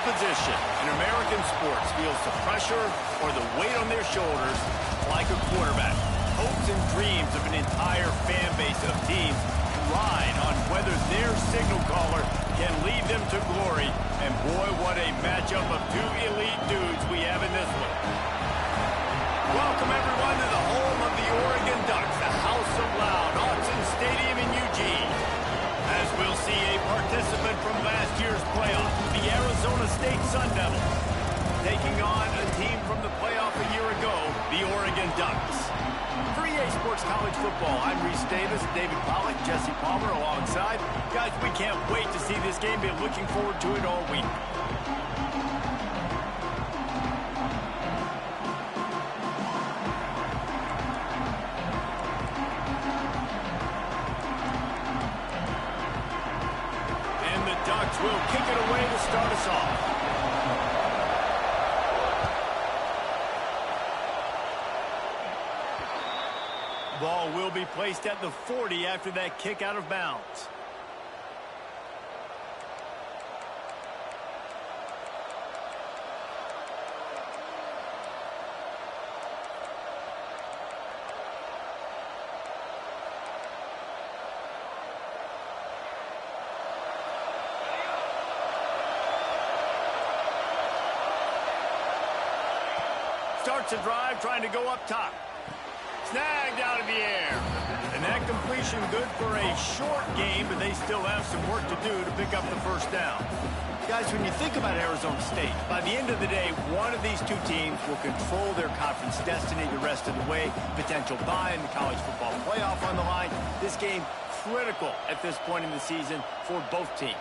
position in American sports feels the pressure or the weight on their shoulders like a quarterback. Hopes and dreams of an entire fan base of teams ride on whether their signal caller can lead them to glory. And boy, what a matchup of two elite dudes we have in this one. Welcome, everyone, to the home of the Oregon Ducks, the House of Loud, Autzen Stadium in Eugene. As we'll see a participant from last year's playoff, the Arizona State Sun Devils, taking on a team from the playoff a year ago, the Oregon Ducks. For EA Sports College Football, I'm Reese Davis, David Pollack, Jesse Palmer alongside. Guys, we can't wait to see this game. Been looking forward to it all week. Will kick it away to start us off. Ball will be placed at the 40 after that kick out of bounds. Starts a drive, trying to go up top. Snagged out of the air. And that completion good for a short game, but they still have some work to do to pick up the first down. Guys, when you think about Arizona State, by the end of the day, one of these two teams will control their conference destiny the rest of the way. Potential bye in the college football playoff on the line. This game critical at this point in the season for both teams.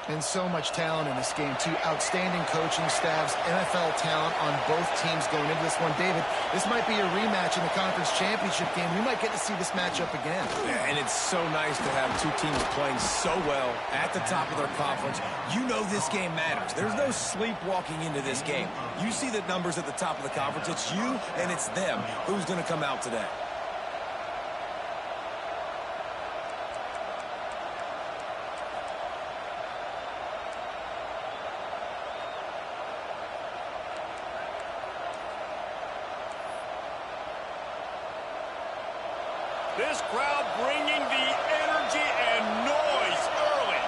And so much talent in this game, too. Outstanding coaching staffs, NFL talent on both teams going into this one. David, this might be a rematch in the conference championship game. We might get to see this matchup again. Yeah, and it's so nice to have two teams playing so well at the top of their conference. You know this game matters. There's no sleepwalking into this game. You see the numbers at the top of the conference. It's you and it's them. Who's going to come out today? This crowd bringing the energy and noise early.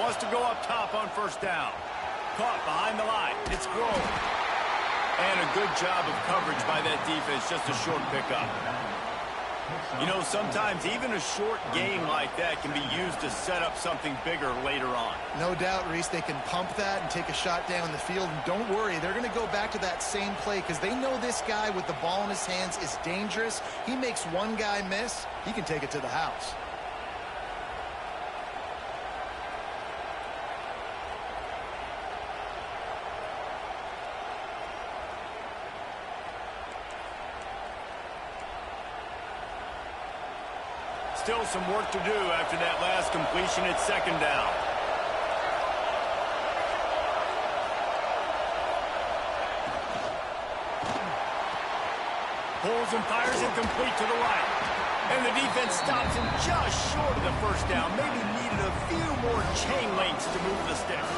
Wants to go up top on first down. Caught behind the line. It's Grove. And a good job of coverage by that defense. Just a short pickup. You know, sometimes even a short game like that can be used to set up something bigger later on. No doubt, Reese, they can pump that and take a shot down the field. And don't worry, they're going to go back to that same play because they know this guy with the ball in his hands is dangerous. He makes one guy miss, he can take it to the house. Still some work to do after that last completion at second down. Pulls and fires it complete to the right. And the defense stops him just short of the first down. Maybe needed a few more chain links to move the sticks.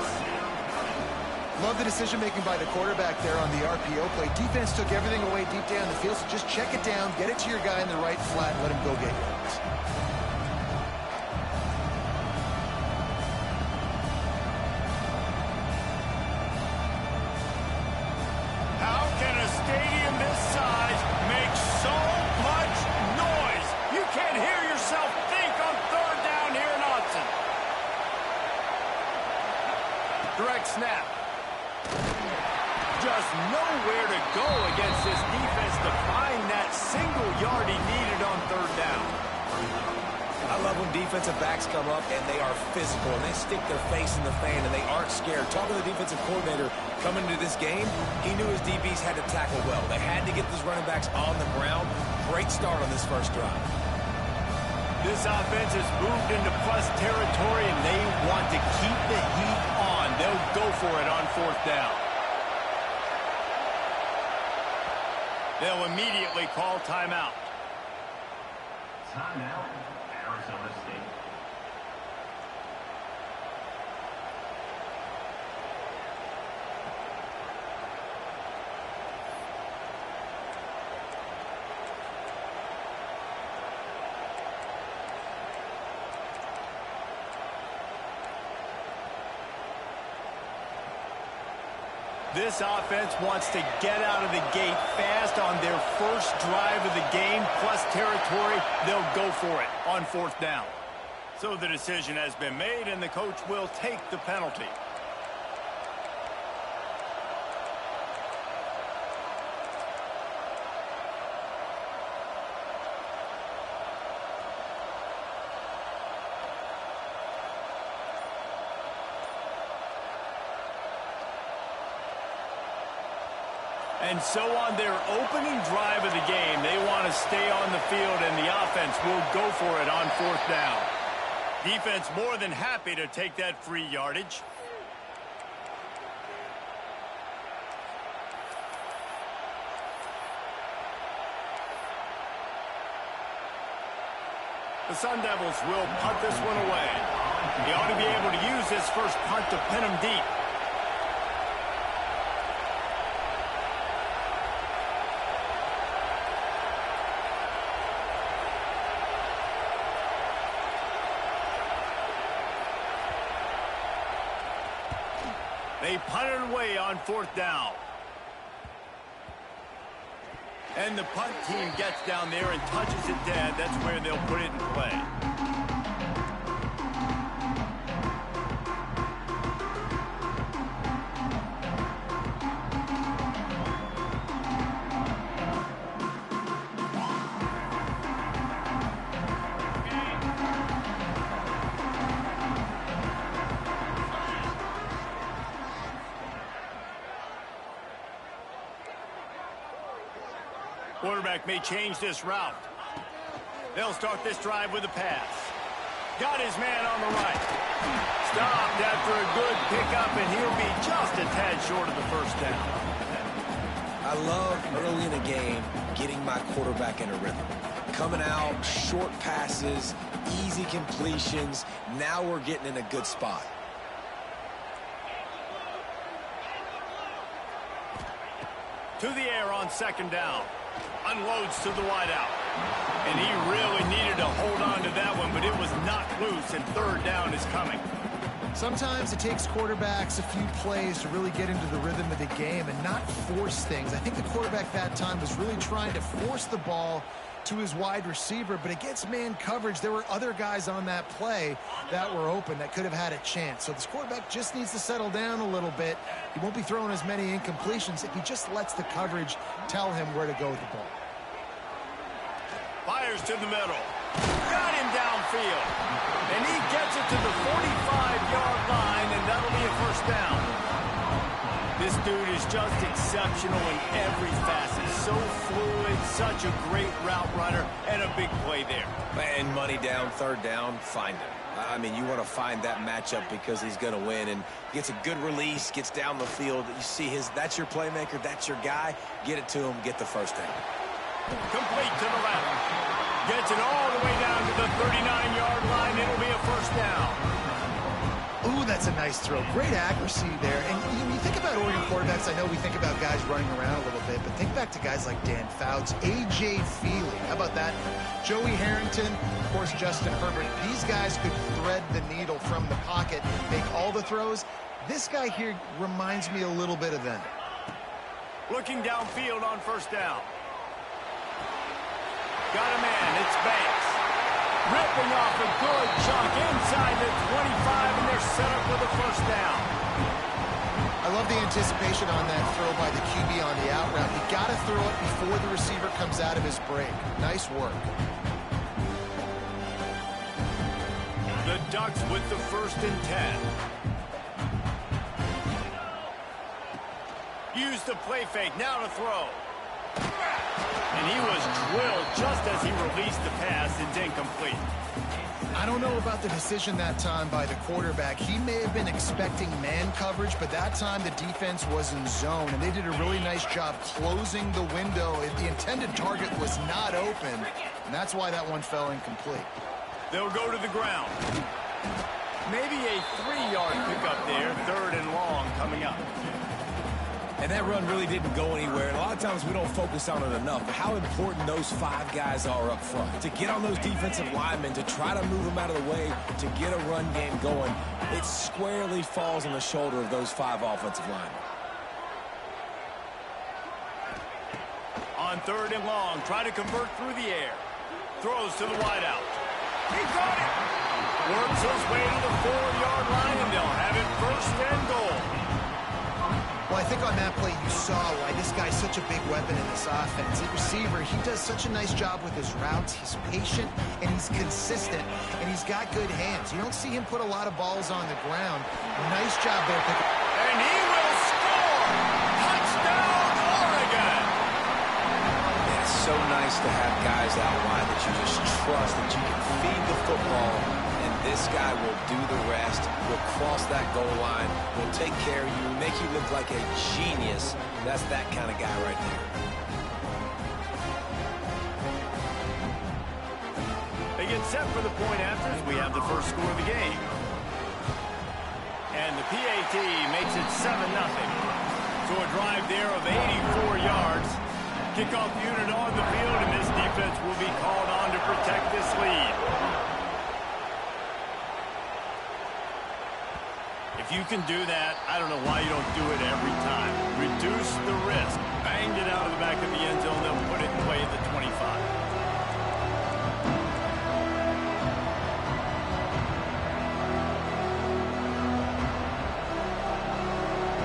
Love the decision-making by the quarterback there on the RPO play. Defense took everything away deep down the field, so just check it down, get it to your guy in the right flat, and let him go get yours. How can a stadium this size make so much noise? You can't hear yourself think on third down here in Autzen. Direct snap. Just nowhere to go against this defense to find that single yard he needed on third down. I love when defensive backs come up and they are physical and they stick their face in the fan and they aren't scared. Talking to the defensive coordinator coming into this game, he knew his DBs had to tackle well. They had to get those running backs on the ground. Great start on this first drive. This offense has moved into plus territory and they want to keep the heat on. They'll go for it on fourth down. They'll immediately call timeout. Timeout, Arizona State. This offense wants to get out of the gate fast on their first drive of the game, plus territory. They'll go for it on 4th down. So the decision has been made, and the coach will take the penalty. And so on their opening drive of the game, they want to stay on the field, and the offense will go for it on 4th down. Defense more than happy to take that free yardage. The Sun Devils will punt this one away. He ought to be able to use this first punt to pin him deep. They punt it away on 4th down. And the punt team gets down there and touches it dead. That's where they'll put it in play. Quarterback may change this route. They'll start this drive with a pass. Got his man on the right. Stopped after a good pickup, and he'll be just a tad short of the first down. I love early in a game getting my quarterback in a rhythm. Coming out, short passes, easy completions. Now we're getting in a good spot. To the air on 2nd down. Unloads to the wideout. And he really needed to hold on to that one, but it was knocked loose, and 3rd down is coming. Sometimes it takes quarterbacks a few plays to really get into the rhythm of the game and not force things. I think the quarterback that time was really trying to force the ball to his wide receiver, but against man coverage, there were other guys on that play that were open that could have had a chance. So this quarterback just needs to settle down a little bit. He won't be throwing as many incompletions if he just lets the coverage tell him where to go with the ball. Fires to the middle. Got him downfield. And he gets it to the 45-yard line, and that'll be a 1st down. This dude is just exceptional in every facet. So fluid, such a great route runner, and a big play there. And money down, 3rd down, find him. I mean, you want to find that matchup because he's going to win, and gets a good release, gets down the field. You see that's your playmaker, that's your guy. Get it to him, get the 1st down. Complete to the left. Gets it all the way down to the 39-yard line. It'll be a 1st down. Ooh, that's a nice throw. Great accuracy there. And when you think about Oregon quarterbacks, I know we think about guys running around a little bit, but think back to guys like Dan Fouts, A.J. Feely. How about that? Joey Harrington, of course, Justin Herbert. These guys could thread the needle from the pocket, make all the throws. This guy here reminds me a little bit of them. Looking downfield on 1st down. Got a man. It's Banks. Ripping off a good chunk inside the 25, and they're set up with a 1st down. I love the anticipation on that throw by the QB on the out route. You got to throw it before the receiver comes out of his break. Nice work. The Ducks with the 1st and 10. Use the play fake. Now to throw. And he was drilled just as he released the pass. It's incomplete. I don't know about the decision that time by the quarterback. He may have been expecting man coverage, but that time the defense was in zone, and they did a really nice job closing the window. The intended target was not open, and that's why that one fell incomplete. They'll go to the ground. Maybe a 3-yard pickup there. 3rd and long coming up. And that run really didn't go anywhere. And a lot of times we don't focus on it enough. But how important those 5 guys are up front. To get on those defensive linemen, to try to move them out of the way, to get a run game going, it squarely falls on the shoulder of those 5 offensive linemen. On 3rd and long, trying to convert through the air. Throws to the wideout. He got it! Works his way to the 4-yard line, and they'll have it 1st and goal. Well, I think on that play you saw why this guy's such a big weapon in this offense. At receiver, he does such a nice job with his routes. He's patient, and he's consistent, and he's got good hands. You don't see him put a lot of balls on the ground. Nice job there. And he will score! Touchdown, Oregon! It's so nice to have guys out wide that you just trust that you can feed the football, and this guy will do the rest. Will cross that goal line, will take care of you, make you look like a genius. That's that kind of guy right there. They get set for the point after as we have the first score of the game. And the PAT makes it 7-0. So a drive there of 84 yards. Kickoff unit on the field, and this defense will be called on to protect this lead. If you can do that, I don't know why you don't do it every time. Reduce the risk. Banged it out of the back of the end zone. They'll put it in play at the 25.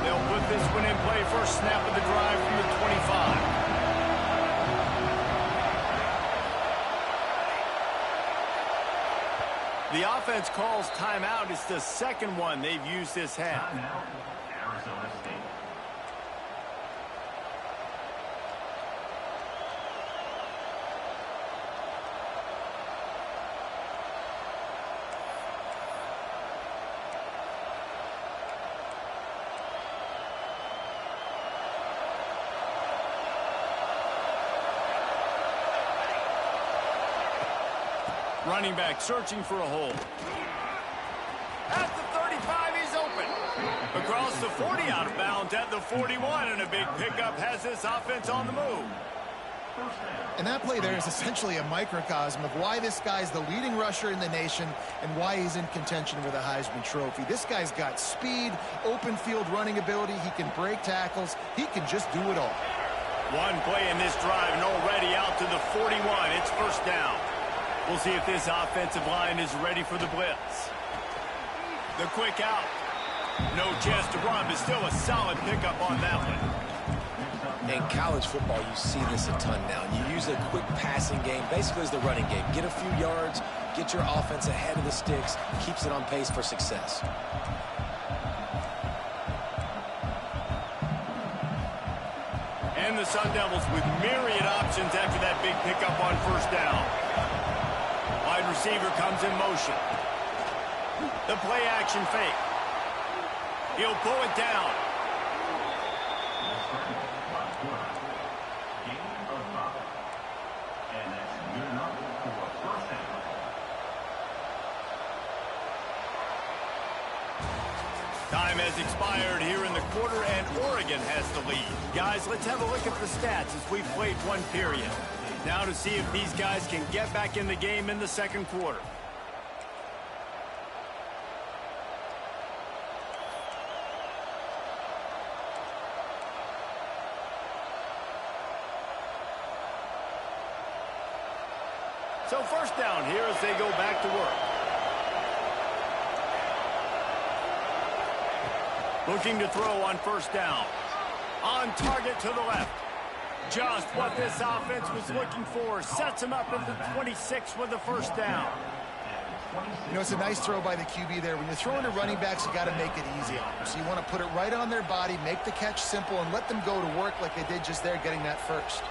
They'll put this one in play. First snap of the drive from the 25. The offense calls timeout. It's the second one they've used this half. Timeout, Arizona State. Running back searching for a hole. At the 35, he's open. Across the 40, out of bounds at the 41, and a big pickup has this offense on the move. And that play there is essentially a microcosm of why this guy's the leading rusher in the nation and why he's in contention with a Heisman Trophy. This guy's got speed, open field running ability. He can break tackles. He can just do it all. One play in this drive, and already out to the 41. It's 1st down. We'll see if this offensive line is ready for the blitz. The quick out. No chance to run, but still a solid pickup on that one. In college football, you see this a ton now. You use a quick passing game, basically as the running game. Get a few yards, get your offense ahead of the sticks, keeps it on pace for success. And the Sun Devils with myriad options after that big pickup on 1st down. Wide receiver comes in motion. The play action fake. He'll pull it down. Time has expired here in the quarter, and Oregon has the lead. Guys, let's have a look at the stats as we've played one period. Now to see if these guys can get back in the game in the second quarter. So 1st down here as they go back to work. Looking to throw on 1st down. On target to the left. Just what this offense was looking for. Sets him up at the 26 with the 1st down. You know, it's a nice throw by the QB there. When you're throwing to running backs, you got to make it easy on them. So you want to put it right on their body, make the catch simple, and let them go to work like they did just there, getting that first.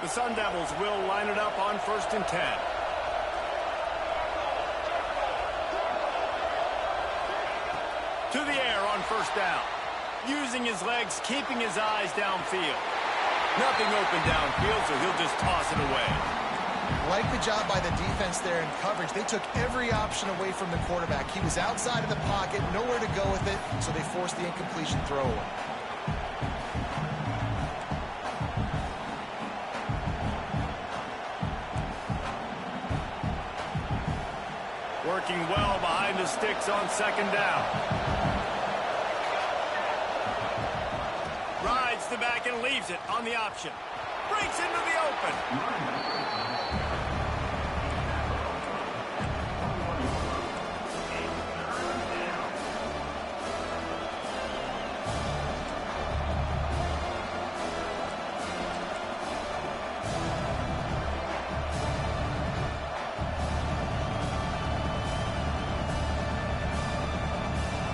The Sun Devils will line it up on 1st and 10. To the air on 1st down. Using his legs, keeping his eyes downfield. Nothing open downfield, so he'll just toss it away. Like the job by the defense there in coverage. They took every option away from the quarterback. He was outside of the pocket, nowhere to go with it, so they forced the incompletion throw away. Working well behind the sticks on second down. Rides the back and leaves it on the option. Breaks into the open.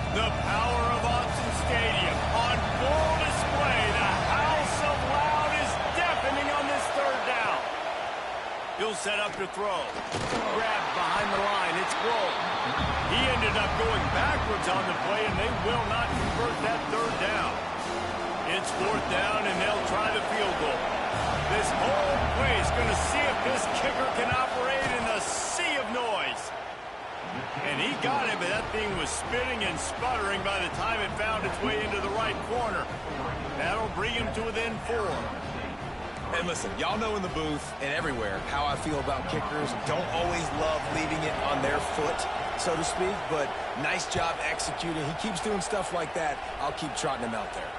The power of Autzen Stadium on full display. The house of loud is deafening on this third down. He'll set up to throw. Grabbed behind the line. It's Grohl. He ended up going backwards on the play, and they will not convert that third down. It's fourth down, and they'll try the field goal. This whole place going to see if this kicker can operate in a sea of noise. And he got it, but that thing was spitting and sputtering by the time it found its way into the right corner. That'll bring him to within 4. And listen, y'all know in the booth and everywhere how I feel about kickers. Don't always love leaving it on their foot, so to speak, but nice job executing. He keeps doing stuff like that. I'll keep trotting him out there.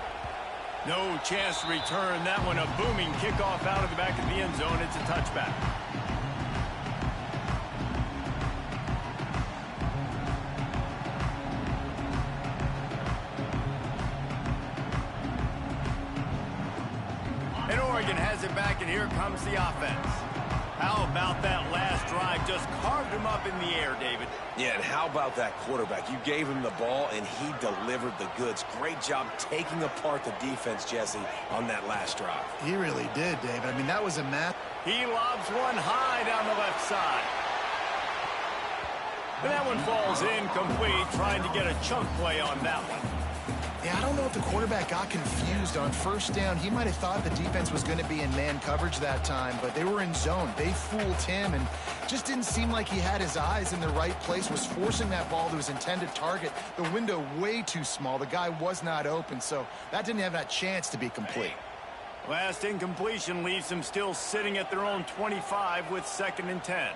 No chance to return that one. A booming kickoff out of the back of the end zone. It's a touchback. And Oregon has it back, and here comes the offense. How about that last drive? Just carved him up in the air, David. Yeah, and how about that quarterback? You gave him the ball, and he delivered the goods. Great job taking apart the defense, Jesse, on that last drive. He really did, David. I mean, that was a math. He lobs one high down the left side. And that one falls incomplete, trying to get a chunk play on that one. Yeah, I don't know if the quarterback got confused on first down. He might have thought the defense was going to be in man coverage that time, but they were in zone. They fooled him and just didn't seem like he had his eyes in the right place, was forcing that ball to his intended target. The window way too small. The guy was not open, so that didn't have that chance to be complete. Last incompletion leaves them still sitting at their own 25 with 2nd and 10.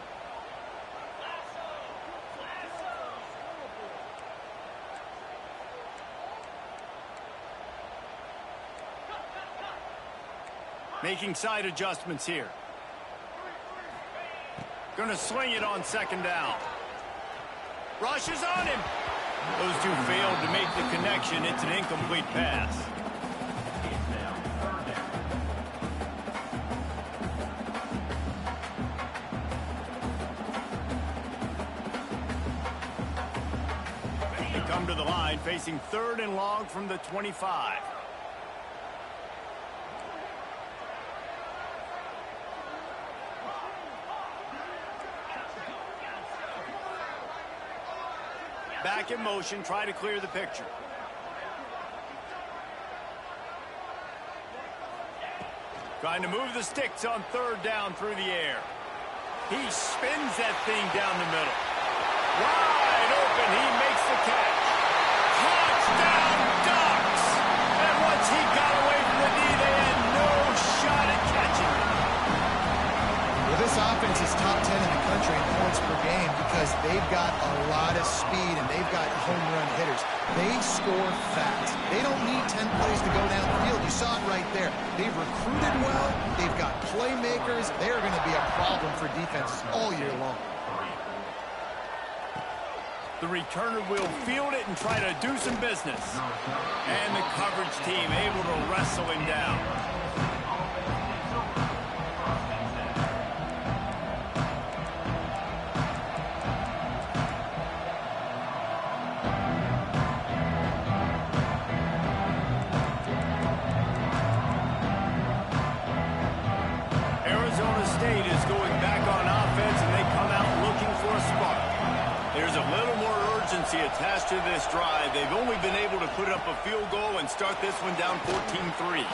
Making side adjustments here. Gonna sling it on 2nd down. Rushes on him. Those two failed to make the connection. It's an incomplete pass. They come to the line facing 3rd and long from the 25. Back in motion, try to clear the picture. Trying to move the sticks on 3rd down through the air. He spins that thing down the middle. Wide open, he makes the catch. Touchdown, Ducks! And once he got away from the knee, they had no shot at catching him. Well, this offense is top 10 in the country in points per game because they've got a lot of speed and they've got home run hitters. They score fast. They don't need 10 plays to go down the field. You saw it right there. They've recruited well. They've got playmakers. They're going to be a problem for defenses all year long. The returner will field it and try to do some business. And the coverage team able to wrestle him down. Arizona State is going back on offense, and they come out looking for a spark. There's a little more urgency attached to this drive. They've only been able to put up a field goal and start this one down 14-3.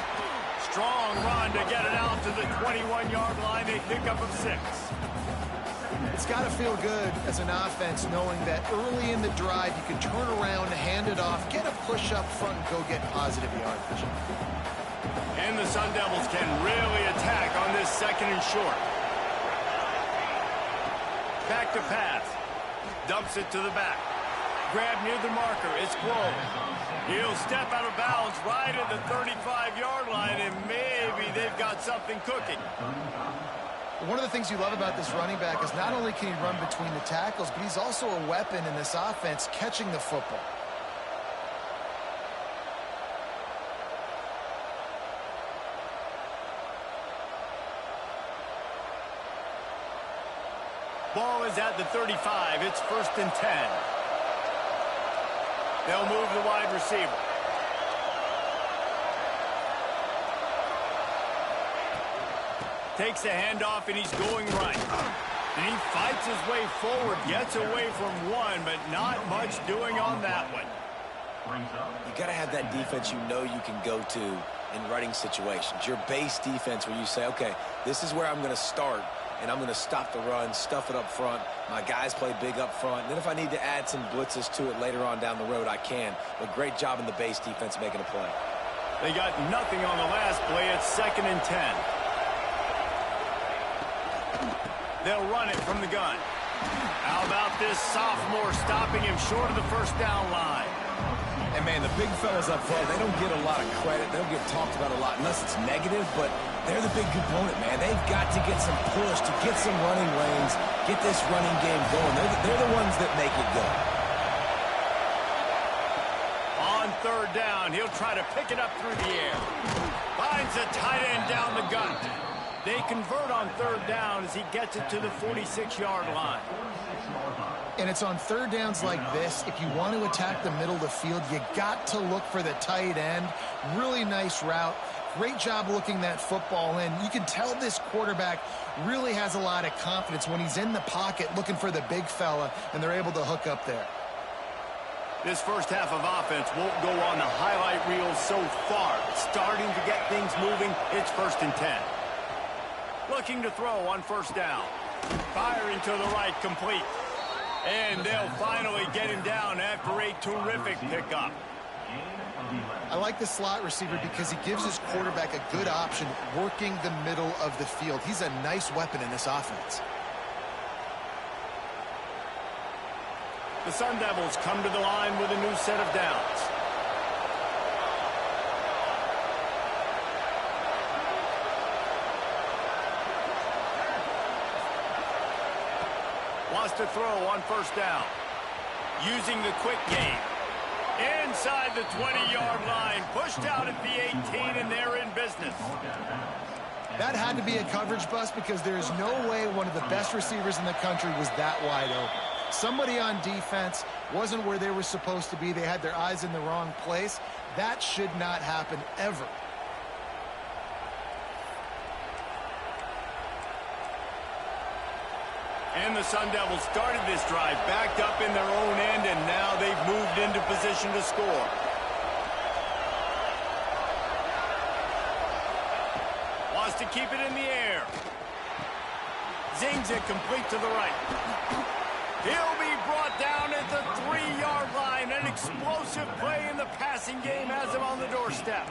Strong run to get it out to the 21-yard line. They pick up a 6. It's got to feel good as an offense knowing that early in the drive you can turn around, hand it off, get a push up front, and go get positive yardage. And the Sun Devils can really attack on this 2nd and short. Back to pass. Dumps it to the back. Grab near the marker. It's close. He'll step out of bounds right at the 35-yard line, and maybe they've got something cooking. One of the things you love about this running back is not only can he run between the tackles, but he's also a weapon in this offense catching the football. Ball is at the 35. It's 1st and 10. They'll move the wide receiver. Takes the handoff, and he's going right. And he fights his way forward, gets away from one, but not much doing on that one. You got to have that defense you know you can go to in running situations. Your base defense where you say, okay, this is where I'm going to start, and I'm going to stop the run, stuff it up front. My guys play big up front. And then if I need to add some blitzes to it later on down the road, I can. But great job in the base defense making a play. They got nothing on the last play. It's 2nd and 10. They'll run it from the gun. How about this sophomore stopping him short of the 1st down line? And, man, the big fellas up front, they don't get a lot of credit. They don't get talked about a lot unless it's negative, but they're the big component, man. They've got to get some push, to get some running lanes, get this running game going. They're the ones that make it go. On 3rd down, he'll try to pick it up through the air. Finds a tight end down the gut. They convert on 3rd down as he gets it to the 46-yard line. And it's on 3rd downs like this, if you want to attack the middle of the field, you got to look for the tight end. Really nice route. Great job looking that football in. You can tell this quarterback really has a lot of confidence when he's in the pocket looking for the big fella, and they're able to hook up there. This first half of offense won't go on the highlight reel so far. Starting to get things moving, it's 1st and 10. Looking to throw on 1st down. Firing to the right, complete. And they'll finally get him down after a terrific pickup. I like the slot receiver because he gives his quarterback a good option working the middle of the field. He's a nice weapon in this offense. The Sun Devils come to the line with a new set of downs. Wants to throw on 1st down. Using the quick game. Inside the 20-yard line. Pushed out at the 18, and they're in business. That had to be a coverage bust because there is no way one of the best receivers in the country was that wide open. Somebody on defense wasn't where they were supposed to be. They had their eyes in the wrong place. That should not happen ever. And the Sun Devils started this drive backed up in their own end, and now they've moved into position to score. Wants to keep it in the air. Zings it complete to the right. He'll be brought down at the 3-yard line. An explosive play in the passing game has him on the doorstep.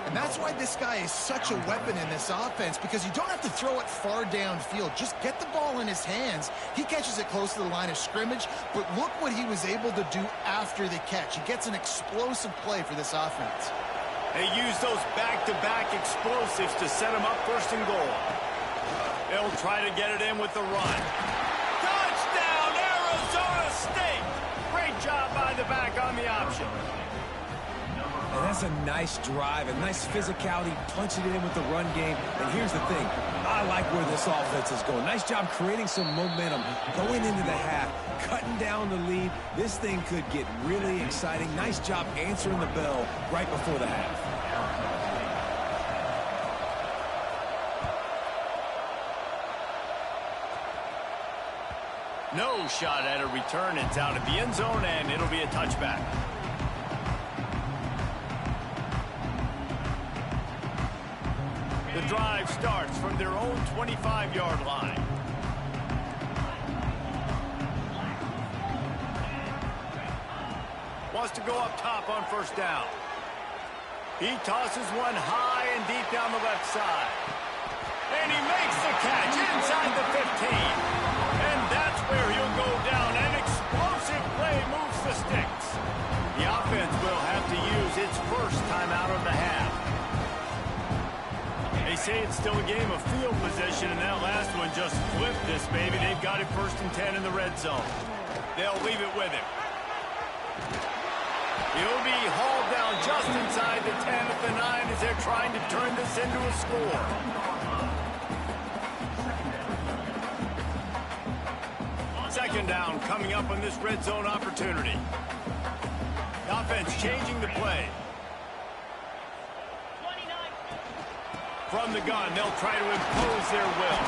And that's why this guy is such a weapon in this offense, because you don't have to throw it far downfield. Just get the ball in his hands. He catches it close to the line of scrimmage, but look what he was able to do after the catch. He gets an explosive play for this offense. They use those back-to-back explosives to set him up 1st and goal. They'll try to get it in with the run. Touchdown, Arizona State! Great job by the back on the option. And that's a nice drive, a nice physicality, punching it in with the run game. And here's the thing, I like where this offense is going. Nice job creating some momentum, going into the half, cutting down the lead. This thing could get really exciting. Nice job answering the bell right before the half. No shot at a return. It's out of the end zone, and it'll be a touchback. The drive starts from their own 25-yard line. Wants to go up top on 1st down. He tosses one high and deep down the left side. And he makes the catch inside the 15. And that's where he'll go down. say it's still a game of field position, and that last one just flipped this baby. They've got it 1st and 10 in the red zone. They'll leave it with him. He'll be hauled down just inside the 10 at the 9 as they're trying to turn this into a score. Second down coming up on this red zone opportunity. The offense changing the play. From the gun, they'll try to impose their will.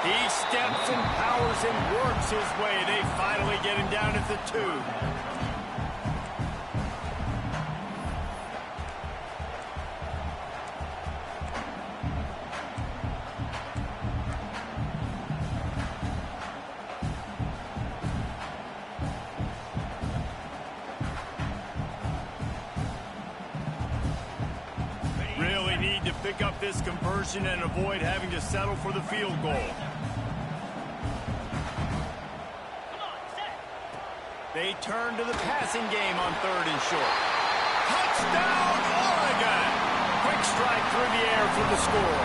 He steps and powers and works his way. They finally get him down at the 2. Pick up this conversion and avoid having to settle for the field goal. They turn to the passing game on 3rd and short. Touchdown, Oregon! Quick strike through the air for the score.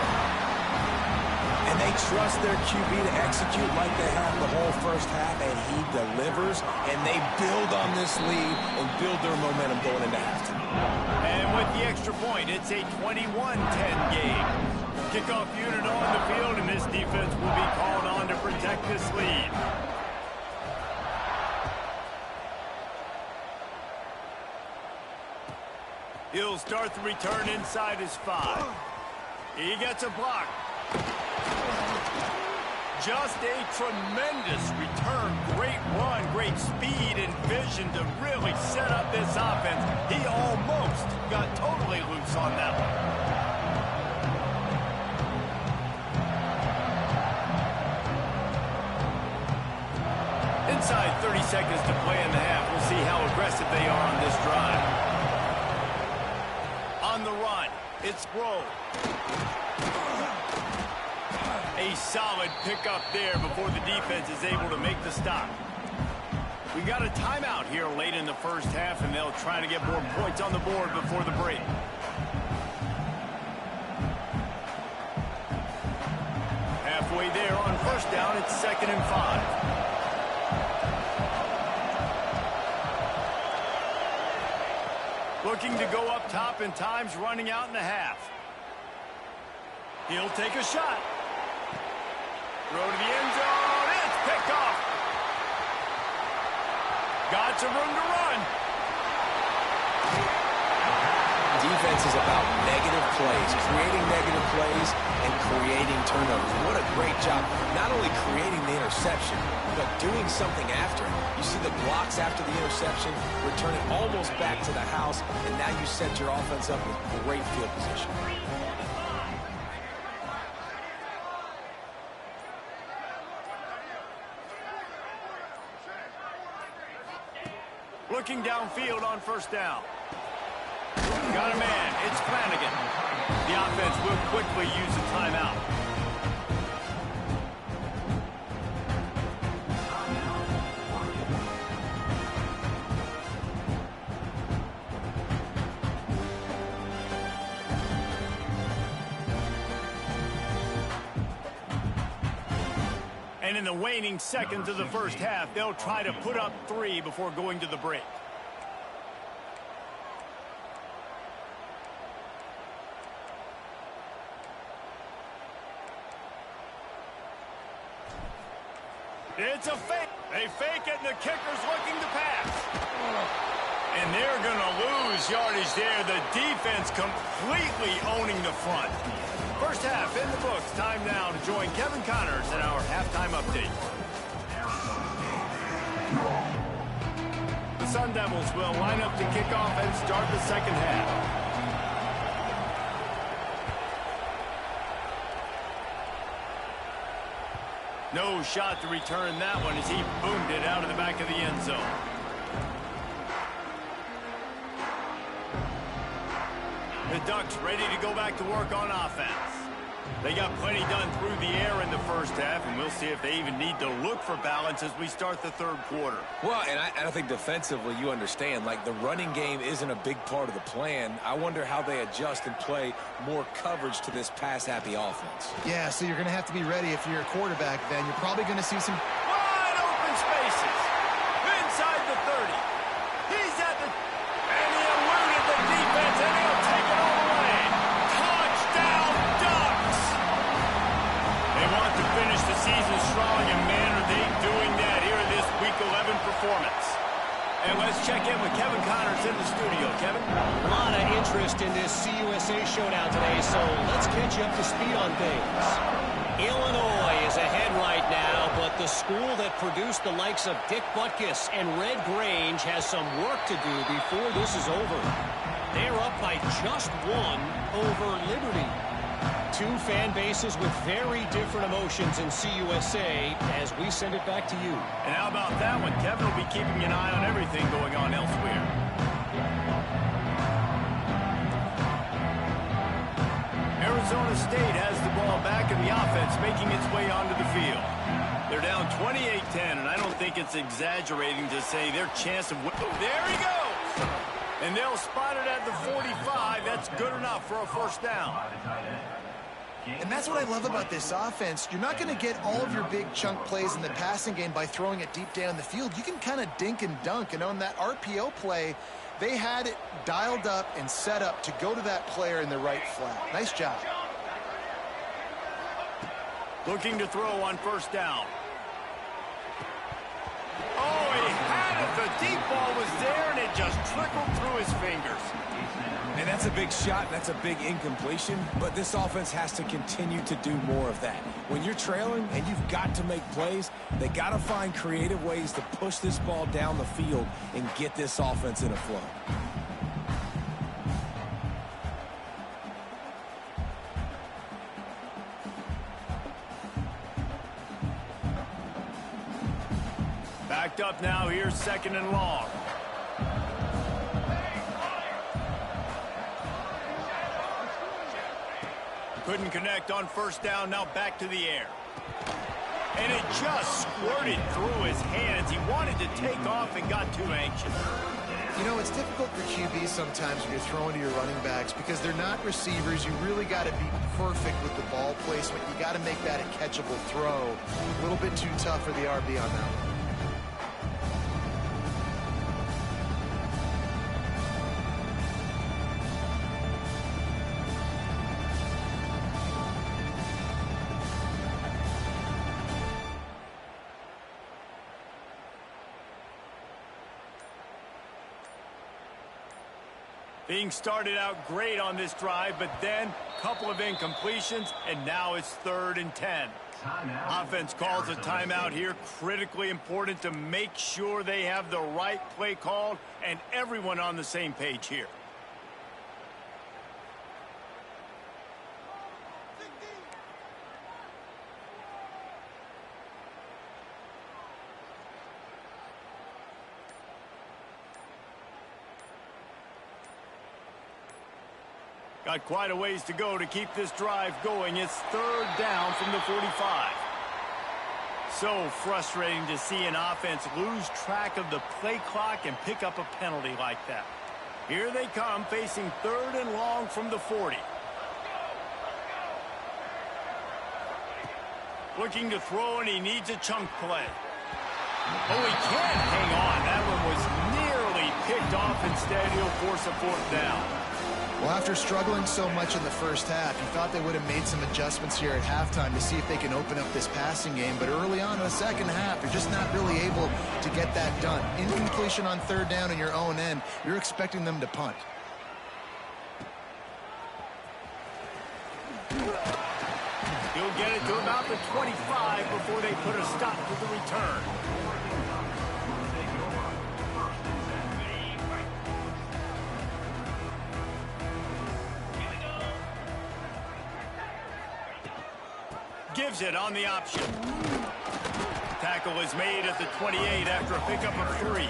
And they trust their QB to execute like they have the whole first half, and he delivers, and they build on this lead and build their momentum going into halftime. And with the extra point, it's a 21-10 game. Kickoff unit on the field, and this defense will be called on to protect this lead. He'll start the return inside his 5. He gets a block. Just a tremendous return. Great run, great speed and vision to really set up this offense. He almost got totally loose on that one. Inside 30 seconds to play in the half. We'll see how aggressive they are on this drive. On the run, it's Grove. A solid pickup there before the defense is able to make the stop. We got a timeout here late in the first half, and they'll try to get more points on the board before the break. Halfway there on 1st down, it's 2nd and 5. Looking to go up top, and time's running out in the half. He'll take a shot. Throw to the end zone. It's picked off. Got some room to run. Defense is about negative plays, creating negative plays and creating turnovers. What a great job, not only creating the interception, but doing something after. You see the blocks after the interception, returning almost back to the house, and now you set your offense up with great field position. Looking downfield on 1st down. Got a man. It's Flanagan. The offense will quickly use a timeout. And in the waning seconds of the first half, they'll try to put up 3 before going to the break. It's a fake. They fake it, and the kicker's looking to pass. And they're going to lose yardage there. The defense completely owning the front. First half in the books. Time now to join Kevin Connors in our halftime update. The Sun Devils will line up to kick off and start the second half. No shot to return that one as he boomed it out of the back of the end zone. The Ducks ready to go back to work on offense. They got plenty done through the air in the first half, and we'll see if they even need to look for balance as we start the third quarter. Well, and I think defensively, you understand, like the running game isn't a big part of the plan. I wonder how they adjust and play more coverage to this pass-happy offense. Yeah, so you're going to have to be ready if you're a quarterback then. You're probably going to see some wide open spaces. Inside the 30. He's at the... And he eluded the defense, and he'll take it all the way. Touchdown, Ducks! They want to finish the season strong, and man, are they doing that here in this Week 11 performance. And let's check in with Kevin Connors in the studio. Kevin? A lot of interest in this CUSA showdown today, so let's catch you up to speed on things. Illinois is ahead right now, but the school that produced the likes of Dick Butkus and Red Grange has some work to do before this is over. They're up by just one over Liberty. Two fan bases with very different emotions in CUSA as we send it back to you. And how about that one? Kevin will be keeping an eye on everything going on elsewhere. Arizona State has the ball back in the offense, making its way onto the field. They're down 28-10, and I don't think it's exaggerating to say their chance of... There he goes! And they'll spot it at the 45. That's good enough for a first down. And that's what I love about this offense. You're not going to get all of your big chunk plays in the passing game by throwing it deep down the field. You can kind of dink and dunk. And on that RPO play, they had it dialed up and set up to go to that player in the right flat. Nice job. Looking to throw on first down. Oh, he had it. The deep ball was there, and it just trickled through his fingers. And that's a big shot, that's a big incompletion, but this offense has to continue to do more of that. When you're trailing and you've got to make plays, they got to find creative ways to push this ball down the field and get this offense in a flow. Backed up now, here's second and long. Couldn't connect on first down, now back to the air. And it just squirted through his hands. He wanted to take off and got too anxious. You know, it's difficult for QBs sometimes when you're throwing to your running backs because they're not receivers. You really got to be perfect with the ball placement. You got to make that a catchable throw. A little bit too tough for the RB on that one. Being started out great on this drive, but then a couple of incompletions, and now it's 3rd and 10. Offense calls a timeout here. Critically important to make sure they have the right play called and everyone on the same page here. Got quite a ways to go to keep this drive going. It's 3rd down from the 45. So frustrating to see an offense lose track of the play clock and pick up a penalty like that. Here they come, facing 3rd and long from the 40. Looking to throw, and he needs a chunk play. Oh, he can't hang on. That one was nearly picked off. Instead, he'll force a 4th down. Well, after struggling so much in the first half, you thought they would have made some adjustments here at halftime to see if they can open up this passing game. But early on in the second half, you're just not really able to get that done. Incompletion on 3rd down in your own end, you're expecting them to punt. He'll get it to about the 25 before they put a stop to the return. Gives it on the option. Tackle is made at the 28 after a pickup of 3.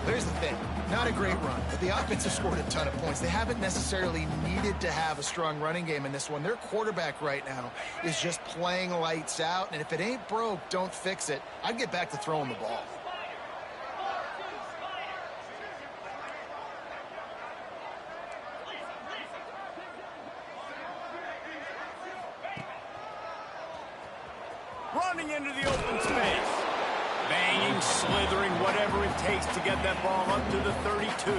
Here's the thing. Not a great run, but the offense has scored a ton of points. They haven't necessarily needed to have a strong running game in this one. Their quarterback right now is just playing lights out, and if it ain't broke, don't fix it. I'd get back to throwing the ball. Running into the open space. Banging, slithering, whatever it takes to get that ball up to the 32.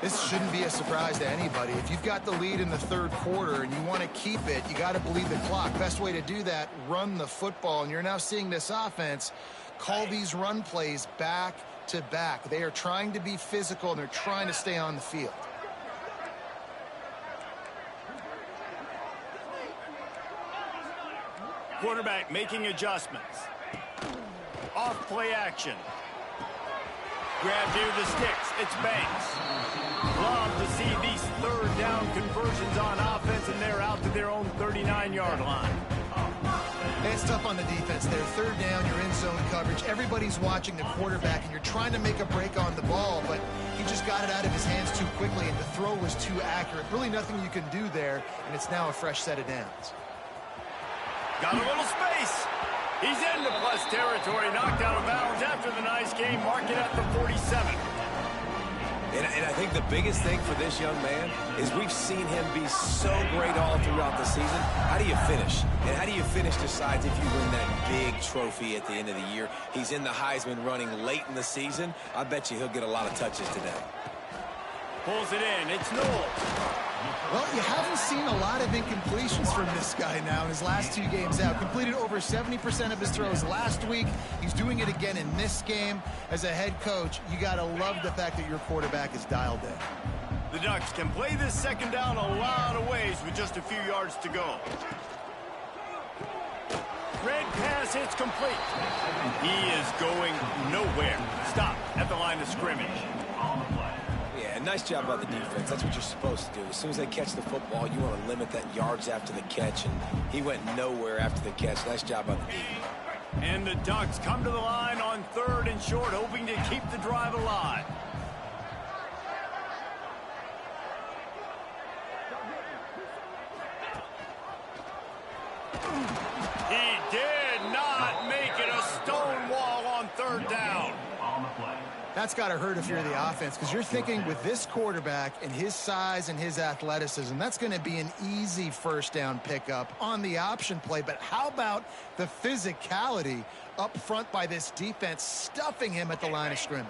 This shouldn't be a surprise to anybody. If you've got the lead in the third quarter and you want to keep it, you got to bleed the clock. Best way to do that, run the football. And you're now seeing this offense call these run plays back to back. They are trying to be physical, and they're trying to stay on the field. Quarterback making adjustments. Off play action. Grab near the sticks. It's Banks. Love to see these third down conversions on offense, and they're out to their own 39-yard line. It's tough on the defense there. Third down, you're in zone coverage. Everybody's watching the quarterback, and you're trying to make a break on the ball, but he just got it out of his hands too quickly, and the throw was too accurate. Really nothing you can do there, and it's now a fresh set of downs. Got a little space. He's into plus territory, knocked out of bounds after the nice game. Mark it at the 47. And I think the biggest thing for this young man is we've seen him be so great all throughout the season. How do you finish? And how do you finish decides if you win that big trophy at the end of the year. He's in the Heisman running late in the season. I bet you he'll get a lot of touches today. Pulls it in. It's Knowles. Well, you haven't seen a lot of incompletions from this guy now in his last two games out. Completed over 70% of his throws last week. He's doing it again in this game. As a head coach, you got to love the fact that your quarterback is dialed in. The Ducks can play this second down a lot of ways with just a few yards to go. Red pass hits complete. He is going nowhere. Stop at the line of scrimmage. Nice job by the defense. That's what you're supposed to do. As soon as they catch the football, you want to limit that yards after the catch, and he went nowhere after the catch. Nice job by the defense. And the Ducks come to the line on 3rd and short, hoping to keep the drive alive. He did not make it a stone wall on 3rd down. That's got to hurt if you're the offense, because you're thinking with this quarterback and his size and his athleticism, that's going to be an easy first down pickup on the option play. But how about the physicality up front by this defense, stuffing him at the line of scrimmage?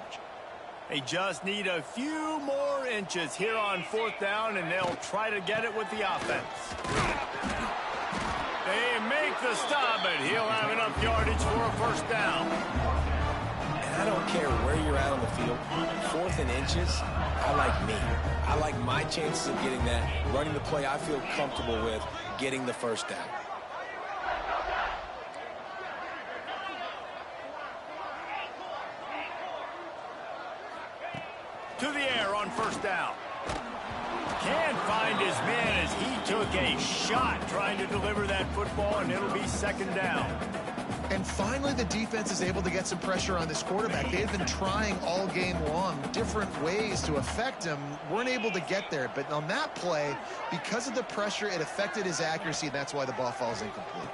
They just need a few more inches here on 4th down, and they'll try to get it with the offense. They make the stop, but he'll have enough yardage for a first down. I don't care where you're at on the field. 4th and inches, I like me. I like my chances of getting that, running the play I feel comfortable with, getting the first down. To the air on 1st down. Can't find his man as he took a shot trying to deliver that football, and it'll be 2nd down. And finally, the defense is able to get some pressure on this quarterback. They had been trying all game long different ways to affect him. Weren't able to get there. But on that play, because of the pressure, it affected his accuracy, and that's why the ball falls incomplete.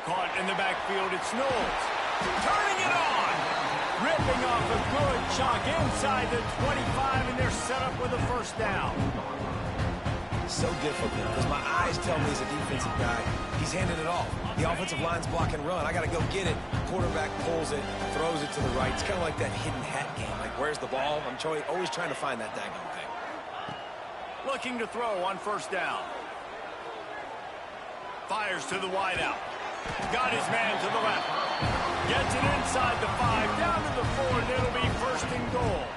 Caught in the backfield, it's Knowles. Turning it on. Ripping off a good chunk inside the 25, and they're set up with a first down. So difficult because my eyes tell me he's a defensive guy. He's handing it off. The offensive line's block and run. I got to go get it. Quarterback pulls it, throws it to the right. It's kind of like that hidden hat game. Like, where's the ball? I'm always trying to find that daggone thing. Looking to throw on 1st down. Fires to the wideout. Got his man to the left. Gets it inside the 5, down to the 4, and it'll be 1st and goal.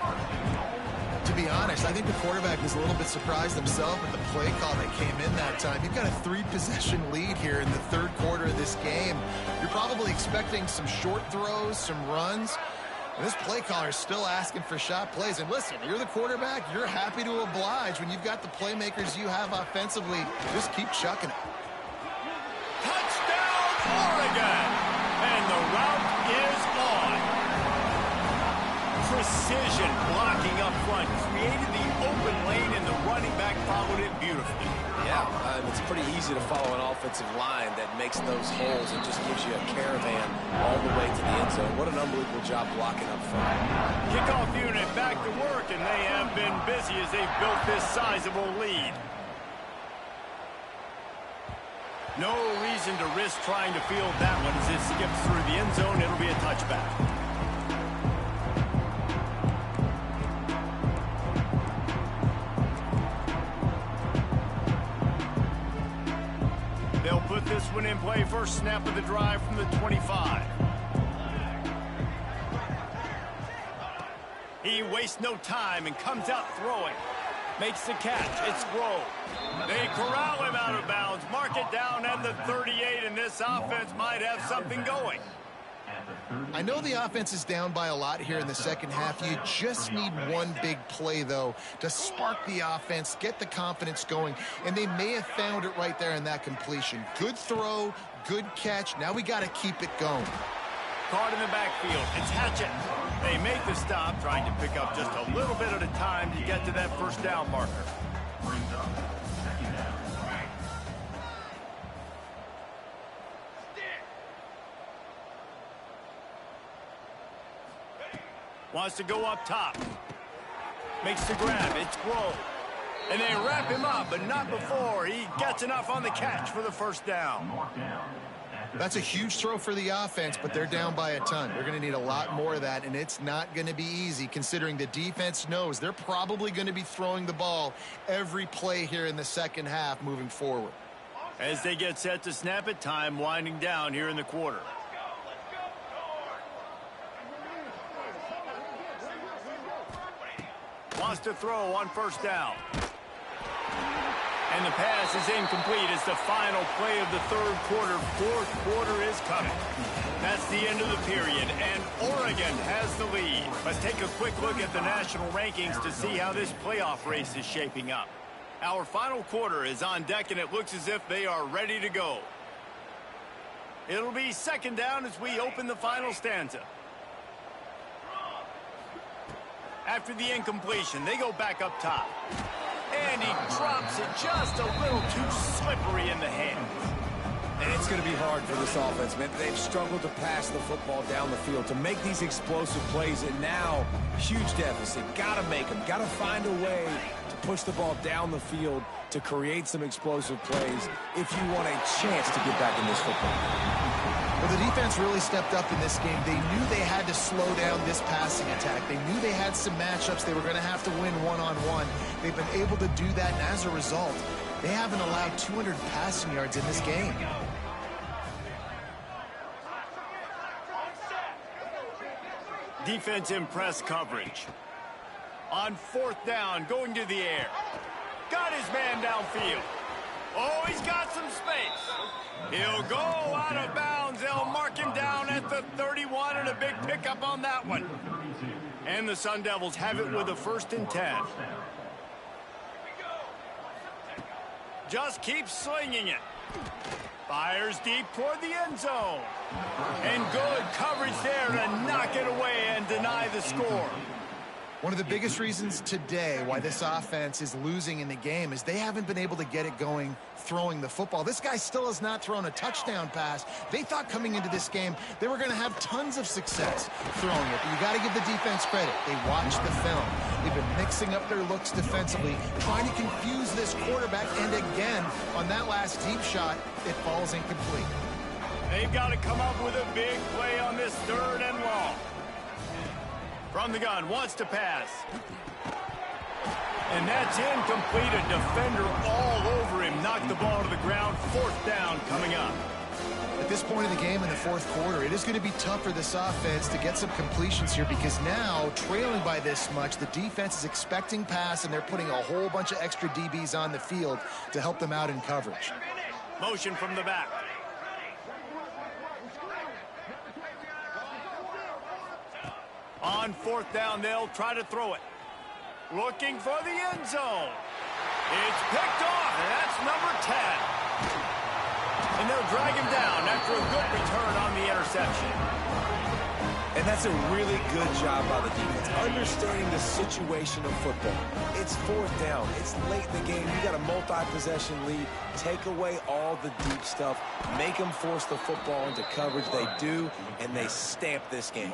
To be honest, I think the quarterback was a little bit surprised himself at the play call that came in that time. You've got a 3-possession lead here in the 3rd quarter of this game. You're probably expecting some short throws, some runs. And this play caller is still asking for shot plays. And listen, you're the quarterback. You're happy to oblige when you've got the playmakers you have offensively. Just keep chucking it. Touchdown, Oregon! And the route is on. Precision blocking up front. Created the open lane, and the running back followed it beautifully. Yeah, it's pretty easy to follow an offensive line that makes those holes and just gives you a caravan all the way to the end zone. What an unbelievable job blocking up front. Kickoff unit back to work, and they have been busy as they've built this sizable lead. No reason to risk trying to field that one as it skips through the end zone. It'll be a touchback. They'll put this one in play first snap of the drive from the 25. He wastes no time and comes out throwing. Makes the catch. It's Grove. They corral him out of bounds. Mark it down at the 38, and this offense might have something going. I know the offense is down by a lot here in the second half. You just need one big play, though, to spark the offense, get the confidence going, and they may have found it right there in that completion. Good throw, good catch. Now we got to keep it going. Caught in the backfield. It's Hatchett. They make the stop, trying to pick up just a little bit at a time to get to that first down marker. Brings up second down. Wants to go up top. Makes the grab. It's Grove. And they wrap him up, but not before he gets enough on the catch for the first down. That's a huge throw for the offense, but they're down by a ton. They're going to need a lot more of that, and it's not going to be easy considering the defense knows they're probably going to be throwing the ball every play here in the second half moving forward. As they get set to snap it, time winding down here in the quarter. Wants to throw on first down. And the pass is incomplete. It's the final play of the third quarter. Fourth quarter is coming. That's the end of the period, and Oregon has the lead. Let's take a quick look at the national rankings to see how this playoff race is shaping up. Our final quarter is on deck, and it looks as if they are ready to go. It'll be second down as we open the final stanza. After the incompletion, they go back up top. And he drops it just a little too slippery in the hands. And it's going to be hard for this offense, man. They've struggled to pass the football down the field, to make these explosive plays, and now, huge deficit. Got to make them. Got to find a way to push the ball down the field to create some explosive plays if you want a chance to get back in this football game. Well, the defense really stepped up in this game. They knew they had to slow down this passing attack. They knew they had some matchups they were going to have to win one-on-one. They've been able to do that, and as a result, they haven't allowed 200 passing yards in this game. Defense in press coverage. On fourth down, going to the air. Got his man downfield. Oh, he's got some space. He'll go out of bounds. They'll mark him down at the 31, and a big pickup on that one. And the Sun Devils have it with a 1st and 10. Just keeps slinging it. Fires deep toward the end zone. And good coverage there to knock it away and deny the score. One of the biggest reasons today why this offense is losing in the game is they haven't been able to get it going throwing the football. This guy still has not thrown a touchdown pass. They thought coming into this game they were going to have tons of success throwing it. But you got to give the defense credit. They watched the film. They've been mixing up their looks defensively, trying to confuse this quarterback. And again, on that last deep shot, it falls incomplete. They've got to come up with a big play on this 3rd and long. From the gun, wants to pass. And that's incomplete. A defender all over him. Knocked the ball to the ground. 4th down coming up. At this point in the game in the 4th quarter, it is going to be tough for this offense to get some completions here because now, trailing by this much, the defense is expecting pass, and they're putting a whole bunch of extra DBs on the field to help them out in coverage. Motion from the back. On 4th down, they'll try to throw it. Looking for the end zone. It's picked off, and that's number 10. And they'll drag him down after a good return on the interception. And And that's a really good job by the defense, understanding the situation of football. It's fourth down. It's late in the game. You got a multi-possession lead. Take away all the deep stuff. Make them force the football into coverage. They do, and they stamp this game.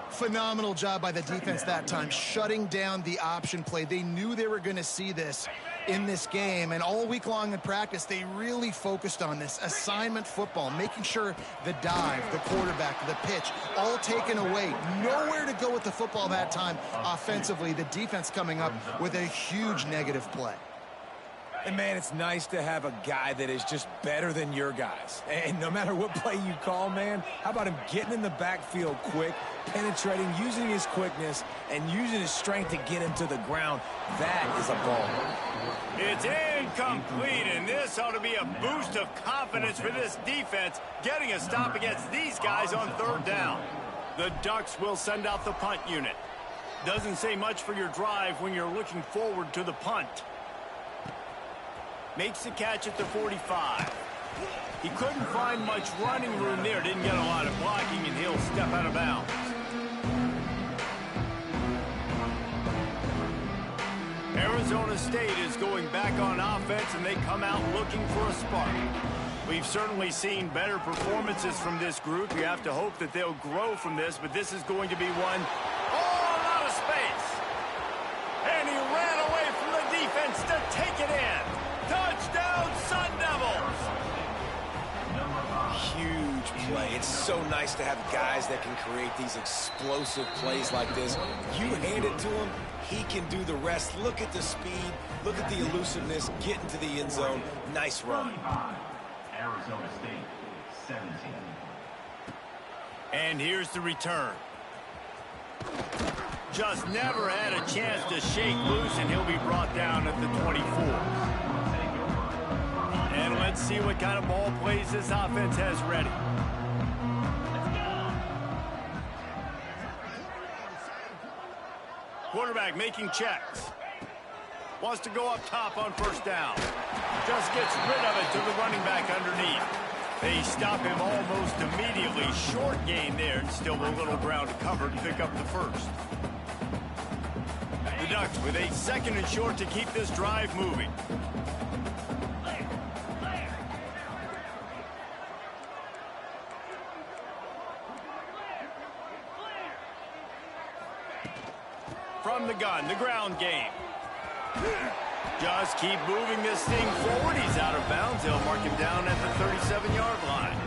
Phenomenal job by the defense that time, shutting down the option play. They knew they were going to see this in this game, and all week long in practice, they really focused on this assignment football, making sure the dive, the quarterback, the pitch, all taken away. Nowhere to go with the football that time offensively. The defense coming up with a huge negative play. And, man, it's nice to have a guy that is just better than your guys. And no matter what play you call, man, how about him getting in the backfield quick, penetrating, using his quickness, and using his strength to get him to the ground. That is a ball. It's incomplete, and this ought to be a boost of confidence for this defense, getting a stop against these guys on third down. The Ducks will send out the punt unit. Doesn't say much for your drive when you're looking forward to the punt. Makes the catch at the 45. He couldn't find much running room there. Didn't get a lot of blocking, and he'll step out of bounds. Arizona State is going back on offense, and they come out looking for a spark. We've certainly seen better performances from this group. You have to hope that they'll grow from this, but this is going to be one all out of space. And he ran away from the defense to take it in. Touchdown, Sun Devils! Huge play. It's so nice to have guys that can create these explosive plays like this. You hand it to him, he can do the rest. Look at the speed. Look at the elusiveness. Get into the end zone. Nice run. Arizona State, 17. And here's the return. Just never had a chance to shake loose, and he'll be brought down at the 24. And let's see what kind of ball plays this offense has ready. Quarterback making checks. Wants to go up top on first down. Just gets rid of it to the running back underneath. They stop him almost immediately. Short gain there, and still a little ground to cover to pick up the first. The Ducks with a second and short to keep this drive moving. From the gun, the ground game. Just keep moving this thing forward. He's out of bounds. They'll mark him down at the 37-yard line.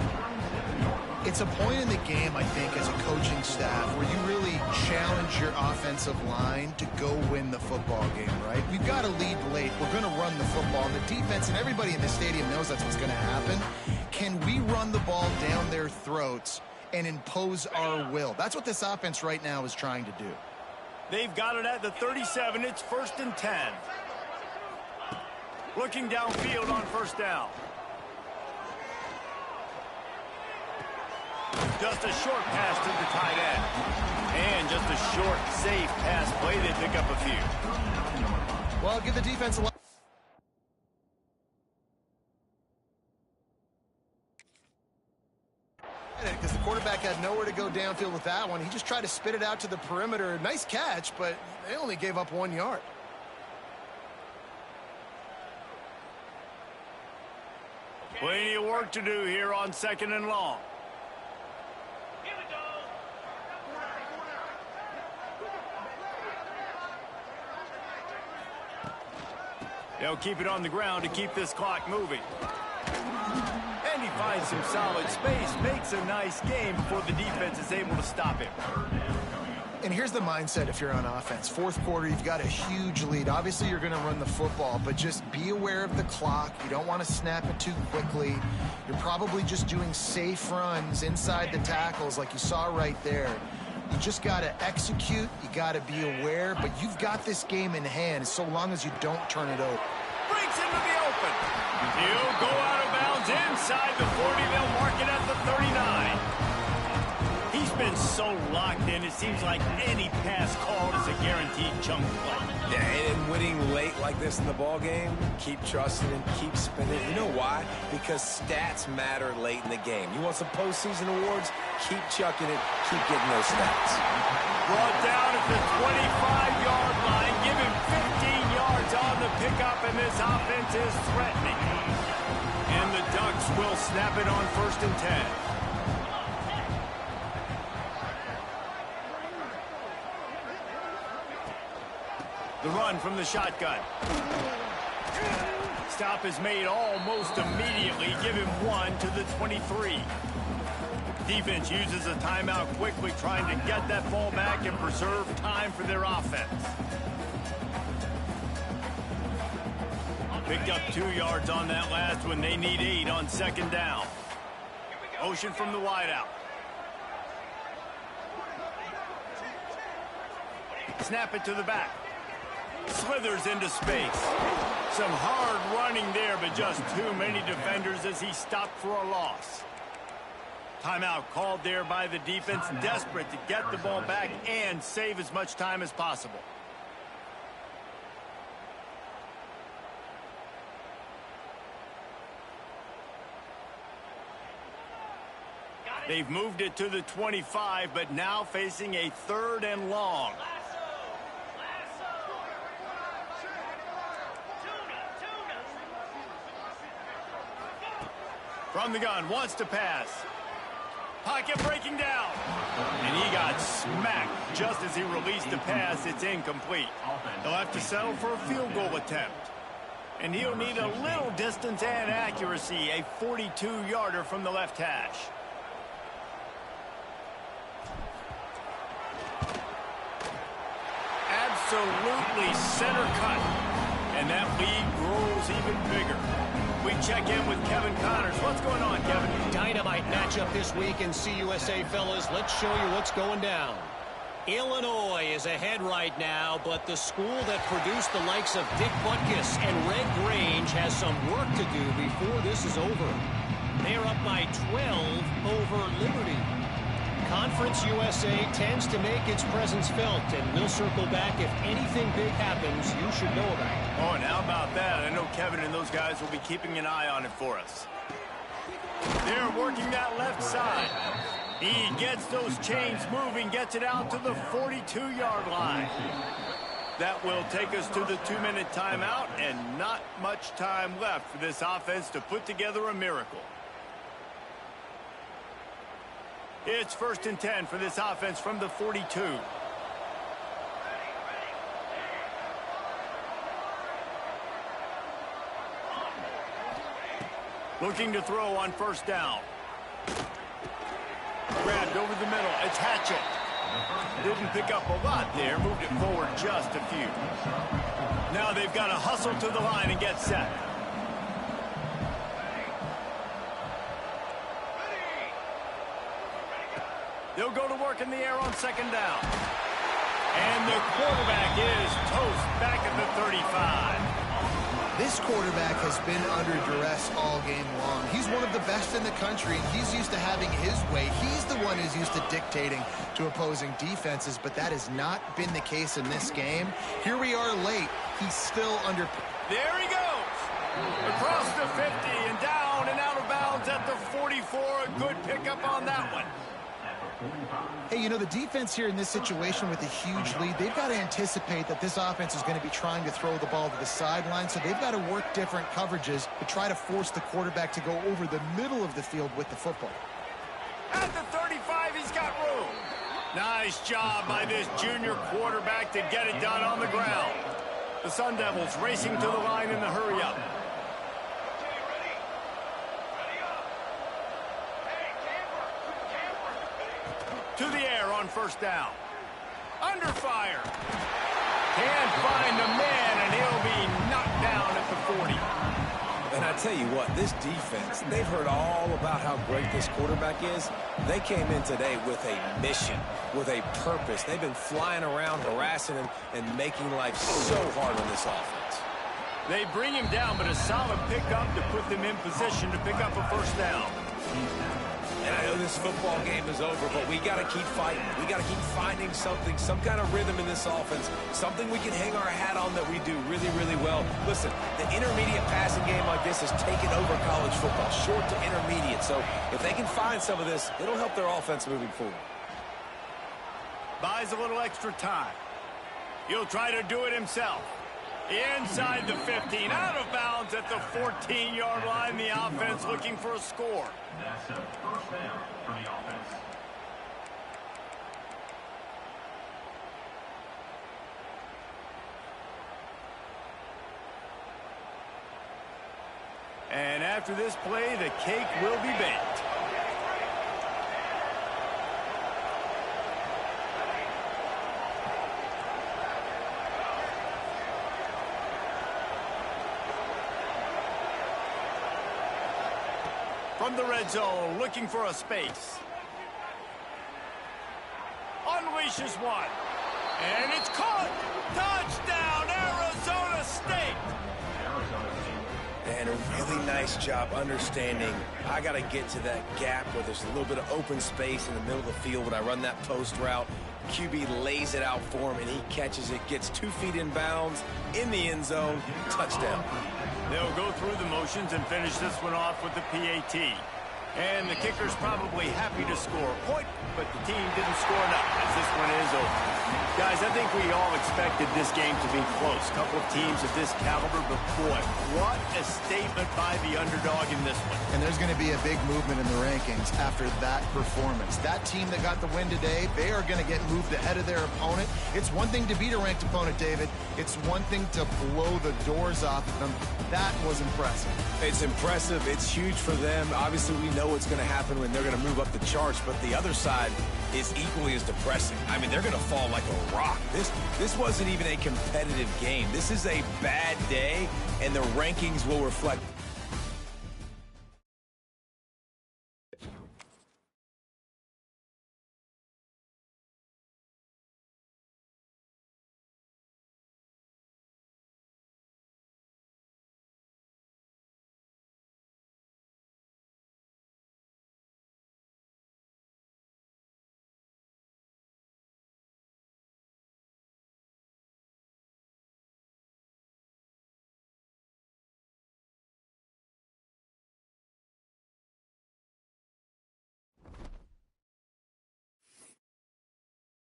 It's a point in the game, I think, as a coaching staff where you really challenge your offensive line to go win the football game, right? We've got to lead late. We're going to run the football. And the defense and everybody in the stadium knows that's what's going to happen. Can we run the ball down their throats and impose our will? That's what this offense right now is trying to do. They've got it at the 37. It's 1st and 10. Looking downfield on first down. Just a short pass to the tight end. And just a short, safe pass play. They pick up a few. Well, give the defense a lot. Because the quarterback had nowhere to go downfield with that one. He just tried to spit it out to the perimeter. Nice catch, but they only gave up 1 yard. Plenty of work to do here on 2nd and long. They'll keep it on the ground to keep this clock moving. And he finds some solid space, makes a nice game before the defense is able to stop him. And here's the mindset if you're on offense. Fourth quarter, you've got a huge lead. Obviously, you're going to run the football, but just be aware of the clock. You don't want to snap it too quickly. You're probably just doing safe runs inside the tackles like you saw right there. You just got to execute. You got to be aware, but you've got this game in hand so long as you don't turn it over. Breaks into the open. He'll go out of bounds inside the 40. They'll mark it at the 39. He's defense so locked in, it seems like any pass called is a guaranteed chunk play. Yeah, and winning late like this in the ball game, keep trusting and keep spinning. You know why? Because stats matter late in the game. You want some postseason awards? Keep chucking it. Keep getting those stats. Brought down at the 25-yard line. Give him 15 yards on the pickup, and this offense is threatening. And the Ducks will snap it on 1st and 10. The run from the shotgun. Stop is made almost immediately. Give him 1 to the 23. Defense uses a timeout quickly, trying to get that ball back and preserve time for their offense. Picked up 2 yards on that last one. They need 8 on 2nd down. Motion from the wideout. Snap it to the back. Slithers into space. Some hard running there, but just too many defenders as he stopped for a loss. Timeout called there by the defense, desperate to get the ball back and save as much time as possible. They've moved it to the 25, but now facing a 3rd and long. From the gun, wants to pass. Pocket breaking down. And he got smacked just as he released the pass. It's incomplete. They'll have to settle for a field goal attempt. And he'll need a little distance and accuracy, a 42-yarder from the left hash. Absolutely center cut. And that lead grows even bigger. We check in with Kevin Connors. What's going on, Kevin? Dynamite matchup this week in CUSA, fellas. Let's show you what's going down. Illinois is ahead right now, but the school that produced the likes of Dick Butkus and Red Grange has some work to do before this is over. They're up by 12 over Liberty. Conference USA tends to make its presence felt, and we'll circle back if anything big happens you should know about. Oh, and how about that? I know Kevin and those guys will be keeping an eye on it for us. They're working that left side. He gets those chains moving, gets it out to the 42-yard line. That will take us to the 2-minute timeout, and not much time left for this offense to put together a miracle. It's 1st and 10 for this offense from the 42. Looking to throw on 1st down. Grabbed over the middle. It's Hatchett. Didn't pick up a lot there. Moved it forward just a few. Now they've got to hustle to the line and get set. They'll go to work in the air on 2nd down. And the quarterback is toast back at the 35. This quarterback has been under duress all game long. He's one of the best in the country, and he's used to having his way. He's the one who's used to dictating to opposing defenses, but that has not been the case in this game. Here we are late. He's still under... There he goes. Across the 50 and down and out of bounds at the 44. A good pickup on that one. Hey, you know, the defense here in this situation with a huge lead, they've got to anticipate that this offense is going to be trying to throw the ball to the sideline, so they've got to work different coverages to try to force the quarterback to go over the middle of the field with the football. At the 35, he's got room. Nice job by this junior quarterback to get it done on the ground. The Sun Devils racing to the line in the hurry-up. To the air on 1st down. Under fire. Can't find the man, and he'll be knocked down at the 40. And I tell you what, this defense, they've heard all about how great this quarterback is. They came in today with a mission, with a purpose. They've been flying around, harassing him, and making life so hard on this offense. They bring him down, but a solid pickup to put them in position to pick up a 1st down. And I know this football game is over, but we got to keep fighting. We got to keep finding something, some kind of rhythm in this offense, something we can hang our hat on that we do really, really well. Listen, the intermediate passing game like this has taken over college football, short to intermediate. So if they can find some of this, it'll help their offense moving forward. Buys a little extra time. He'll try to do it himself. Inside the 15, out of bounds at the 14-yard line. The offense looking for a score. That's a first down for the offense. And after this play, the cake will be baked. From the red zone, looking for a space. Unleashes one. And it's caught. Touchdown, Arizona State. And a really nice job understanding I got to get to that gap where there's a little bit of open space in the middle of the field when I run that post route. QB lays it out for him, and he catches it, gets 2 feet in bounds, in the end zone, touchdown. They'll go through the motions and finish this one off with the PAT. And the kicker's probably happy to score a point, but the team didn't score enough as this one is over. Guys, I think we all expected this game to be close. A couple of teams of this caliber, but boy, what a statement by the underdog in this one. And there's going to be a big movement in the rankings after that performance. That team that got the win today, they are going to get moved ahead of their opponent. It's one thing to beat a ranked opponent, David. It's one thing to blow the doors off of them. That was impressive. It's impressive. It's huge for them. Obviously, we know what's going to happen when they're going to move up the charts, but the other side is equally as depressing. I mean, they're going to fall like a rock. This wasn't even a competitive game. This is a bad day, and the rankings will reflect